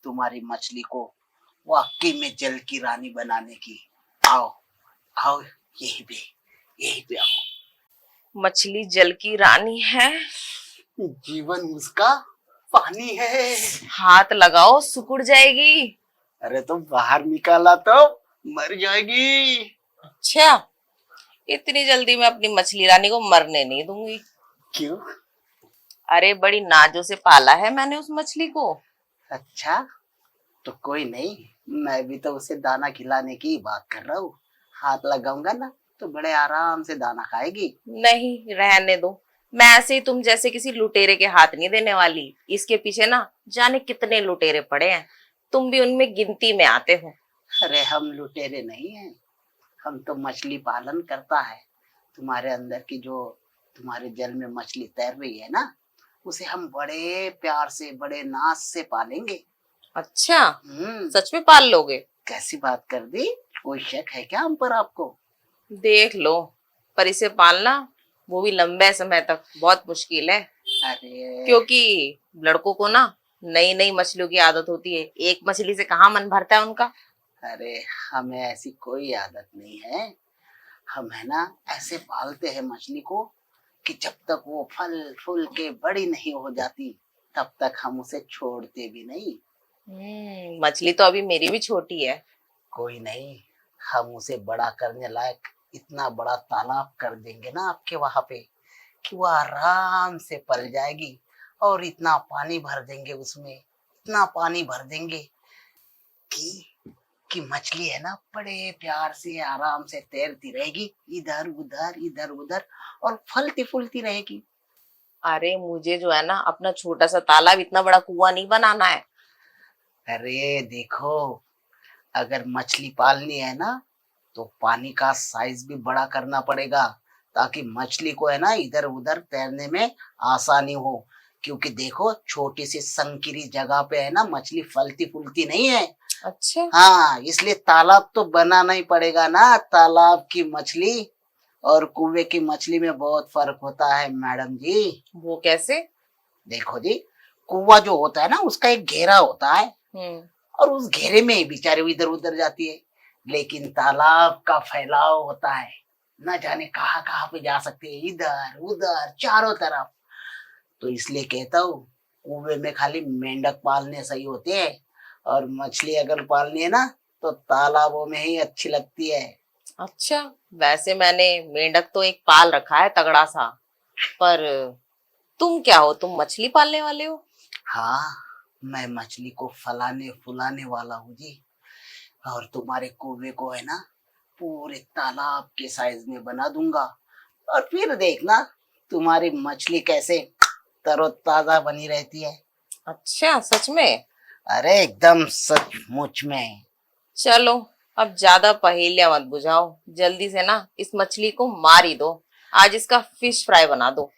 तुम्हारी मछली को वाकई में जल की रानी बनाने की। आओ आओ, यही पे आओ। मछली जल की रानी है? जीवन उसका पानी है। हाथ लगाओ, सिकुड़ जाएगी। अरे तो बाहर निकाला तो मर जाएगी। अच्छा, इतनी जल्दी मैं अपनी मछली रानी को मरने नहीं दूंगी। क्यों? अरे बड़ी नाजों से पाला है मैंने उस मछली को। अच्छा, तो कोई नहीं, मैं भी तो उसे दाना खिलाने की बात कर रहा हूँ। हाथ लगाऊंगा ना तो बड़े आराम से दाना खाएगी। नहीं, रहने दो। मैं ऐसे ही तुम जैसे किसी लुटेरे के हाथ नहीं देने वाली। इसके पीछे ना जाने कितने लुटेरे पड़े हैं, तुम भी उनमें गिनती में आते हो। अरे हम लुटेरे नहीं हैं, हम तो मछली पालन करता है। तुम्हारे अंदर की जो तुम्हारे जल में मछली तैर रही है ना, उसे हम बड़े प्यार से बड़े नाज से पालेंगे। अच्छा, सच में पाल लोगे? कैसी बात कर दी, कोई शक है क्या हम पर आपको? देख लो, पर इसे पालना वो भी लंबे समय तक बहुत मुश्किल है। अरे क्योंकि लड़कों को ना नई नई मछलियों की आदत होती है, एक मछली से कहाँ मन भरता है उनका। अरे हमें ऐसी कोई आदत नहीं है। हम है ना ऐसे पालते हैं मछली को कि जब तक वो फल फूल के बड़ी नहीं हो जाती तब तक हम उसे छोड़ते भी नहीं। मछली तो अभी मेरी भी छोटी है। कोई नहीं, हम उसे बड़ा करने लायक इतना बड़ा तालाब कर देंगे ना आपके वहां पे कि वो आराम से पल जाएगी। और इतना पानी भर देंगे उसमें, इतना पानी भर देंगे कि मछली है ना बड़े प्यार से आराम से तैरती रहेगी, इधर उधर और फलती फूलती रहेगी। अरे मुझे जो है ना अपना छोटा सा तालाब इतना बड़ा कुआं नहीं बनाना है। अरे देखो, अगर मछली पालनी है ना तो पानी का साइज भी बड़ा करना पड़ेगा ताकि मछली को है ना इधर उधर तैरने में आसानी हो। क्योंकि देखो छोटी सी संकीरी जगह पे है ना मछली फलती फूलती नहीं है। अच्छा। हाँ, इसलिए तालाब तो बनाना ही पड़ेगा ना। तालाब की मछली और कुएं की मछली में बहुत फर्क होता है मैडम जी। वो कैसे? देखो जी, कुआं जो होता है ना उसका एक घेरा होता है और उस घेरे में ही बेचारे इधर उधर जाती है। लेकिन तालाब का फैलाव होता है, न जाने कहाँ कहाँ पे जा सकते हैं, इधर उधर चारों तरफ। तो इसलिए कहता हूँ कुएं में खाली मेंढक पालने सही होते हैं और मछली अगर पालनी है ना तो तालाबों में ही अच्छी लगती है। अच्छा, वैसे मैंने मेंढक तो एक पाल रखा है तगड़ा सा, पर तुम क्या हो, तुम मछली पालने वाले हो? हाँ, मैं मछली को फलाने फुलाने वाला हूँ जी। और तुम्हारे कुएं को है ना पूरे तालाब के साइज में बना दूंगा और फिर देखना तुम्हारी मछली कैसे तरोताजा बनी रहती है। अच्छा, सच में? अरे एकदम सचमुच में। चलो, अब ज्यादा पहेलियां मत बुझाओ, जल्दी से ना इस मछली को मार ही दो। आज इसका फिश फ्राई बना दो।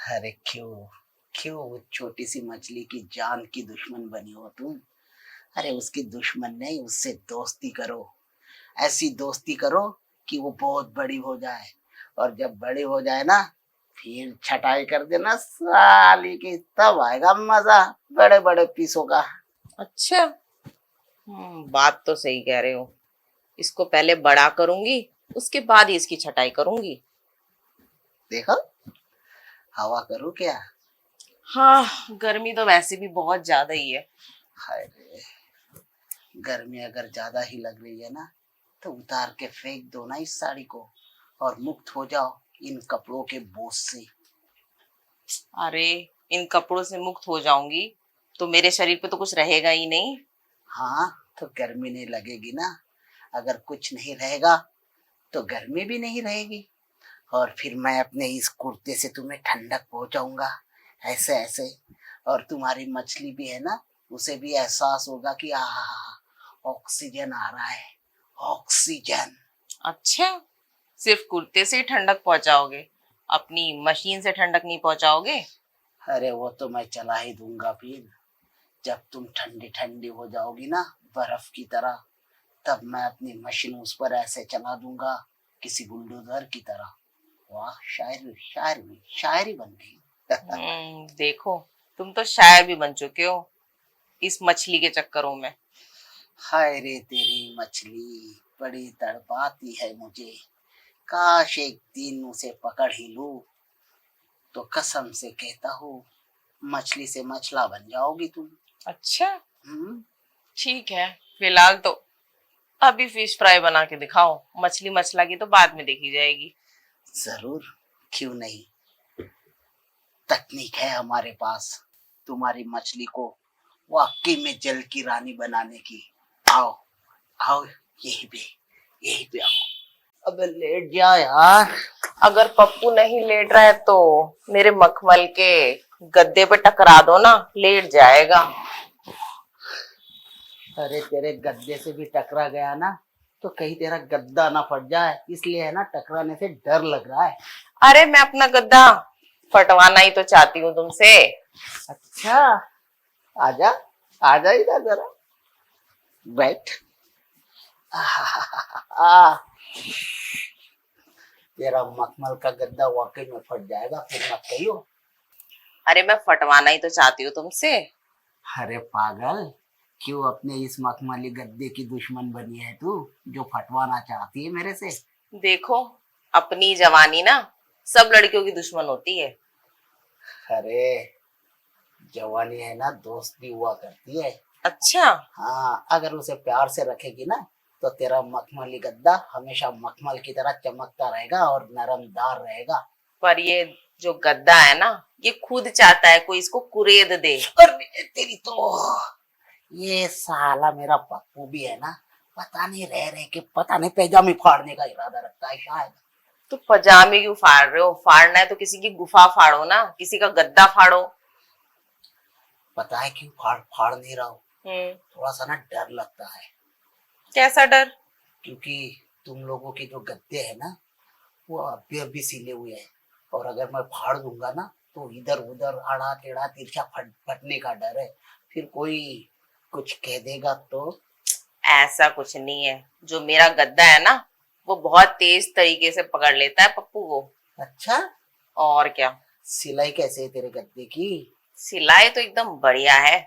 अरे क्यों क्यों वो छोटी सी मछली की जान की दुश्मन बनी हो तुम? अरे उसकी दुश्मन नहीं, उससे दोस्ती करो। ऐसी दोस्ती करो कि वो बहुत बड़ी हो जाए और जब बड़ी हो जाए ना फिर छटाई कर देना साली की, तब आएगा मजा बड़े बड़े पीसों का। अच्छा, बात तो सही कह रहे हो। इसको पहले बड़ा करूंगी, उसके बाद ही इसकी छटाई करूंगी। देखो, हवा करूं क्या? हाँ, गर्मी तो वैसे भी बहुत ज्यादा ही है। हाय रे, गर्मी अगर ज्यादा ही लग रही है ना तो उतार के फेंक दो ना इस साड़ी को और मुक्त हो जाओ इन कपड़ों के बोझ से। अरे, इन कपड़ों से मुक्त हो जाऊंगी तो मेरे शरीर पे तो कुछ रहेगा ही नहीं। हाँ, तो गर्मी नहीं लगेगी ना। अगर कुछ नहीं रहेगा तो गर्मी भी नहीं रहेगी और फिर मैं अपने इस कुर्ते से तुम्हें ठंडक पहुंचाऊंगा ऐसे ऐसे। और तुम्हारी मछली भी है ना, उसे भी एहसास होगा कि ऑक्सीजन आ रहा है, ऑक्सीजन। अच्छा, सिर्फ कुर्ते से ही ठंडक पहुंचाओगे, अपनी मशीन से ठंडक नहीं पहुंचाओगे? अरे वो तो मैं चला ही दूंगा फिर, जब तुम ठंडी ठंडी हो जाओगी ना बर्फ की तरह, तब मैं अपनी मशीन उस पर ऐसे चला दूंगा किसी बुलडोजर की तरह। वाह, शायरी बन गई। देखो, तुम तो शायर भी बन चुके हो। इस मछली के चक्करों में। हाय रे तेरी मछली बड़ी तड़पाती है मुझे, काश एक दिन उसे पकड़ ही लूं। तो कसम से कहता हूँ मछली से मछला बन जाओगी तुम। अच्छा हम्म। ठीक है, फिलहाल तो अभी फिश फ्राई बना के दिखाओ, मछली मछला की तो बाद में देखी जाएगी। जरूर, क्यों नहीं। तकनीक है हमारे पास तुम्हारी मछली को वाकई में जल की रानी बनाने की। आओ आओ, यही पे आओ। अबे लेट जा यार। अगर पप्पू नहीं लेट रहा है तो मेरे मखमल के गद्दे पे टकरा दो ना, लेट जाएगा। अरे तेरे गद्दे से भी टकरा गया ना तो कहीं तेरा गद्दा ना फट जाए, इसलिए है ना टकराने से डर लग रहा है। अरे मैं अपना गद्दा फटवाना ही तो चाहती हूँ तुमसे। अच्छा, आजा आजा इधर जरा बैठ। आ, तेरा मखमल का गद्दा वाकई में फट जाएगा, फिर मत कहियो। अरे मैं फटवाना ही तो चाहती हूँ तुमसे। अरे पागल, क्यों अपने इस मखमली गद्दे की दुश्मन बनी है तू, जो फटवाना चाहती है मेरे से। देखो, अपनी जवानी ना सब लड़कियों की दुश्मन होती है। अरे जवानी है ना दोस्त भी हुआ करती है। अच्छा, हाँ, अगर उसे प्यार से रखेगी ना तो तेरा मखमली गद्दा हमेशा मखमल की तरह चमकता रहेगा और नरमदार रहेगा। पर ये जो गद्दा है ना, ये खुद चाहता है कोई इसको कुरेद दे। अरे तेरी तो, ये साला मेरा पप्पू भी है ना, पता नहीं रह रहे के पता नहीं पैजामे फाड़ने का इरादा रखता है शायद। तो पजामे क्यों फाड़ रहे हो? फाड़ना है तो किसी की गुफा फाड़ो ना, किसी का गद्दा फाड़ो। पता है क्यों फाड़ फाड़ नहीं रहा हूँ? हम्म। थोड़ा सा ना डर लगता है, कैसा डर? क्योंकि तुम लोगों के जो गद्दे हैं ना वो अभी अभी सिले हुए हैं, और अगर मैं फाड़ दूंगा ना तो इधर उधर आड़ा टेढ़ा तिरछा फटने का डर है। फिर कोई कुछ कह देगा तो। ऐसा कुछ नहीं है, जो मेरा गद्दा है ना वो बहुत तेज तरीके से पकड़ लेता है पप्पू को। अच्छा, और क्या। सिलाई कैसे है तेरे गद्दे की? सिलाई तो एकदम बढ़िया है।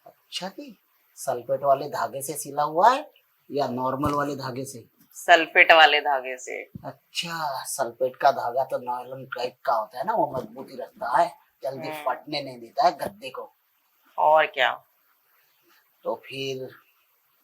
अच्छा जी, सल्फेट वाले धागे से सिला हुआ है या नॉर्मल वाले धागे से? सल्फेट वाले धागे से। अच्छा, सल्फेट का धागा तो नायलॉन टाइप का होता है ना, वो मजबूती रखता है, जल्दी फटने नहीं देता है गद्दे को। और क्या। तो फिर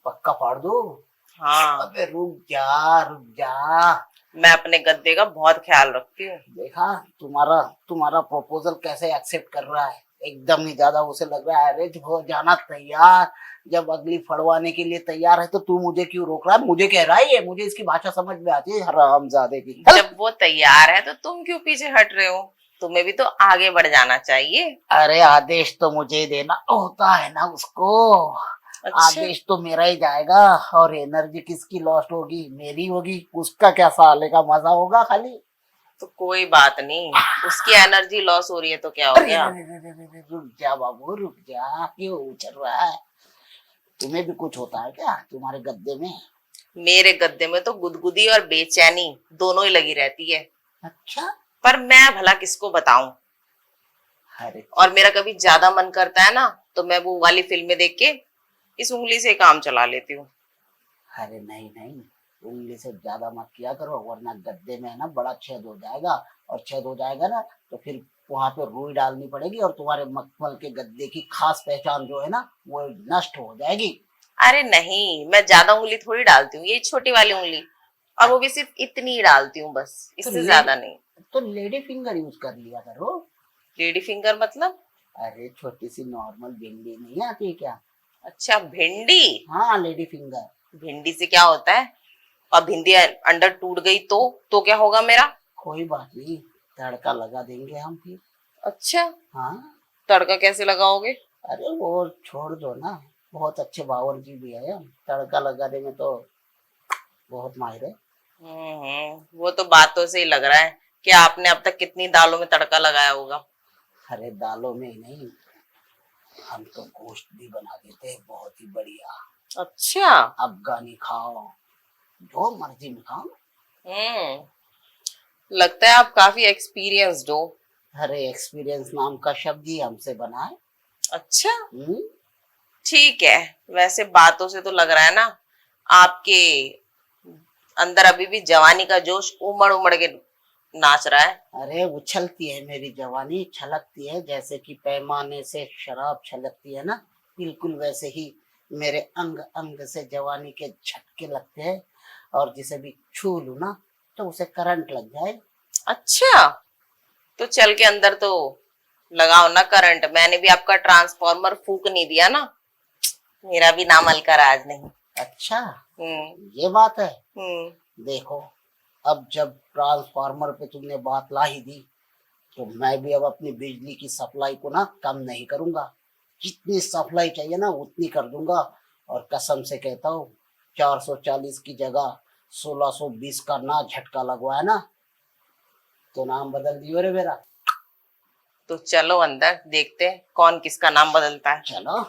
पक्का फाड़ दो। हाँ, अबे रुक जा रुक जा। मैं अपने गद्दे का बहुत ख्याल रखती हूँ। देखा तुम्हारा तुम्हारा प्रपोजल कैसे एक्सेप्ट कर रहा है, एकदम ही ज्यादा उसे लग रहा है अरे हो जाना तैयार। जब अगली फड़वाने के लिए तैयार है तो तू मुझे क्यों रोक रहा है? मुझे कह रहा है ये, मुझे इसकी भाषा समझ में आती है हरामजादे की। जब वो तैयार है तो तुम क्यों पीछे हट रहे हो? तुम्हें भी तो आगे बढ़ जाना चाहिए। अरे आदेश तो मुझे ही देना होता है ना उसको। अच्छा, आदेश तो मेरा ही जाएगा, और एनर्जी किसकी लॉस्ट होगी? मेरी होगी। उसका क्या साले का मजा होगा खाली। तो कोई बात नहीं, उसकी एनर्जी लॉस हो रही है तो क्या हो अरे गया। रुक जा बाबू रुक जा, क्यों उछल रहा है? तुम्हें भी कुछ होता है क्या तुम्हारे गद्दे में? मेरे गद्दे में तो गुदगुदी और बेचैनी दोनों ही लगी रहती है। अच्छा, पर मैं भला किसको बताऊं। अरे और मेरा कभी ज्यादा मन करता है ना तो मैं वो वाली फिल्में देख के इस उंगली से काम चला लेती हूँ। अरे नहीं नहीं, उंगली से ज्यादा मत किया करो, वरना गद्दे में है ना बड़ा छेद हो जाएगा, और छेद हो जाएगा ना तो फिर वहां पे रुई डालनी पड़ेगी, और तुम्हारे मखमल के गद्दे की खास पहचान जो है ना वो नष्ट हो जाएगी। अरे नहीं, मैं ज्यादा उंगली थोड़ी डालती हूँ, ये छोटी वाली उंगली, और वो भी सिर्फ इतनी ही डालती हूँ बस, तो इससे ज्यादा नहीं। लेडी फिंगर यूज कर लिया करो। लेडी फिंगर मतलब? अरे छोटी सी नॉर्मल भिंडी नहीं आती क्या? अच्छा, भिंडी। हाँ, लेडी फिंगर। भिंडी से क्या होता है? और भिंडी अंदर टूट गई तो क्या होगा मेरा? कोई बात नहीं, तड़का लगा देंगे हम फिर। अच्छा, हाँ। तड़का कैसे लगाओगे? अरे वो छोड़ दो ना, बहुत अच्छे बावर्ची भी है हम, तड़का लगाने में तो बहुत माहिर है। वो तो बातों से ही लग रहा है कि आपने अब तक कितनी दालों में तड़का लगाया होगा। अरे दालों में ही नहीं, हम तो गोश्त भी बना देते हैं बहुत ही बढ़िया। अच्छा। अफगानी खाओ, जो मर्जी में खाओ। लगता है आप काफी एक्सपीरियंस्ड हो। अरे एक्सपीरियंस नाम का शब्द ही हमसे बना है। अच्छा, हम्म। ठीक है, वैसे बातों से तो लग रहा है ना आपके अंदर अभी भी जवानी का जोश उमड़ उमड़ के नाच रहा है। अरे उछलती है मेरी जवानी, छलकती है जैसे कि पैमाने से शराब छलकती है ना, बिल्कुल वैसे ही मेरे अंग अंग से जवानी के झटके लगते हैं। और जिसे भी छू लूं ना तो उसे करंट लग जाए। अच्छा, तो चल के अंदर तो लगाओ ना करंट। मैंने भी आपका ट्रांसफॉर्मर फूक नहीं दिया ना, मेरा भी नाम अलकाराज नहीं। अच्छा, हम्म। ये बात है। हम्म। देखो, अब जब ट्रांसफार्मर पे तुमने बात ला ही दी तो मैं भी अब अपनी बिजली की सप्लाई को ना कम नहीं करूंगा। जितनी सप्लाई चाहिए ना उतनी कर दूंगा। और कसम से कहता हूँ, 440 की जगह 1620 का ना झटका लगवाया ना तो नाम बदल दियो रे मेरा। तो चलो अंदर देखते हैं कौन किसका नाम बदलता है। चलो।